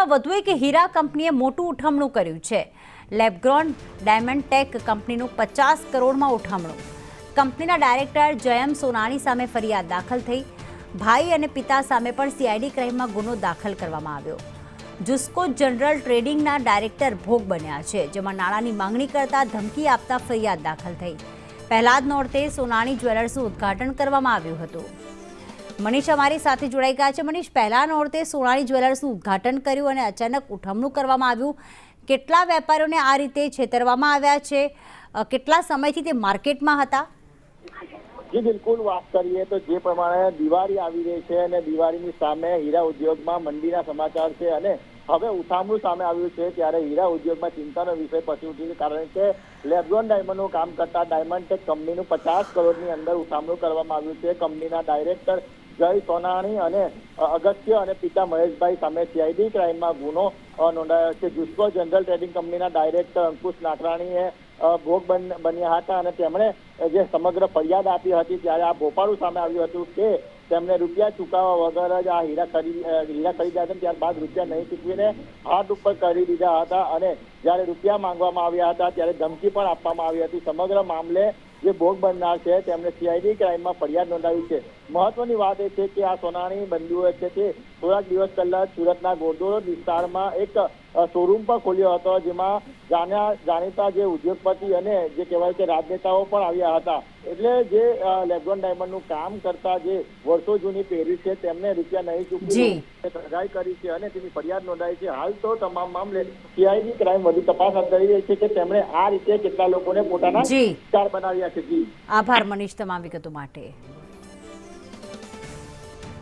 મનીષમાં વધુ એક હીરા કંપનીએ મોટું ઉઠમણું કર્યું છે। લેબગ્રોન ડાયમંડ ટેક કંપનીનું 50 કરોડમાં ઉઠમણું। કંપનીના ડાયરેક્ટર જયમ સોનાણી સામે ફરિયાદ દાખલ થઈ। ભાઈ અને પિતા સામે પણ સીઆઈડી ક્રાઇમમાં ગુનો દાખલ કરવામાં આવ્યો। જુસ્કો જનરલ ટ્રેડિંગના ડાયરેક્ટર ભોગ બન્યા છે, જેમાં નાણાંની માંગણી કરતા ધમકી આપતા ફરિયાદ દાખલ થઈ। પહેલા જ નોરતે સોનાણી જ્વેલર્સનું ઉદ્ઘાટન કરવામાં આવ્યું હતું। મનીષ અમારી સાથે જોડાઈ ગયા છે। મનીષ, પહેલા નોરતે સોનાણી જ્વેલર્સનું ઉદ્ઘાટન કર્યું અને અચાનક ઉઠમણું કરવામાં આવ્યું। કેટલા વેપારીઓને આ રીતે છેતરવામાં આવ્યા છે? કેટલા સમયથી તે માર્કેટમાં હતા? જી બિલકુલ, વાત કરીએ તો જે પ્રમાણે દિવાળી આવી રહી છે અને દિવાળીની સામે હીરા ઉદ્યોગમાં મંદીના સમાચાર છે અને હવે ઉઠામણું સામે આવ્યું છે, ત્યારે હીરા ઉદ્યોગમાં ચિંતાનો વિષય પછી ઉઠ્યો છે, કારણ કે લેબગ્રોન ડાયમંડનું કામ કરતા ડાયમંડ ટેક કંપનીનું 50 કરોડની અંદર ઉઠામણું કરવામાં આવ્યું છે। કંપનીના ડાયરેક્ટર જય સોનાણી અને અગત્ય અને પિતા મહેશભાઈ સામે સીઆઈડી ક્રાઇમમાં ગુનો નોંધાયો છે। જુસ્કો જનરલ ટ્રેડિંગ કંપનીના ડાયરેક્ટર અંકુશ નાકરાણીએ ભોગ બન્યા હતા અને તેમણે જે સમગ્ર ફરિયાદ આપી હતી, ત્યારે આ ભોપાળું સામે આવ્યું હતું કે તેમણે રૂપિયા ચૂકવવા વગર જ આ હીરા ખરીદ્યા હતા। ત્યારબાદ રૂપિયા નહીં ચૂકવીને હાથ ઉપર કરી દીધા હતા અને જ્યારે રૂપિયા માંગવામાં આવ્યા હતા ત્યારે ધમકી પણ આપવામાં આવી હતી। સમગ્ર મામલે જે ભોગ બનનાર છે તેમણે સીઆઈડી ક્રાઇમમાં ફરિયાદ નોંધાવી છે। મહત્વની વાત એ છે કે આ સોનાણી બંધુઓ છે તે થોડાક દિવસ પહેલા સુરતના ગોરધોડ વિસ્તારમાં એક શોરૂમ પણ ખોલ્યો હતો, જેમાં જાણીતા જે ઉદ્યોગપતિ અને જે કહેવાય કે રાજનેતાઓ પણ આવ્યા હતા। એટલે જે લેબગ્રોન ડાયમંડનું કામ કરતા જે વર્ષો જૂની પેઢી છે તેમને રૂપિયા નહીં ચૂકવી સગાઈ કરી છે અને તેની ફરિયાદ નોંધાઈ છે। હાલ તો તમામ મામલે સીઆઈડી ક્રાઇમ વધુ તપાસ હાથ ધરી રહી છે કે તેમણે આ રીતે કેટલા લોકોને પોતાના શિકાર બનાવ્યા છે। આભાર મનીષ તમામ વિગતો માટે।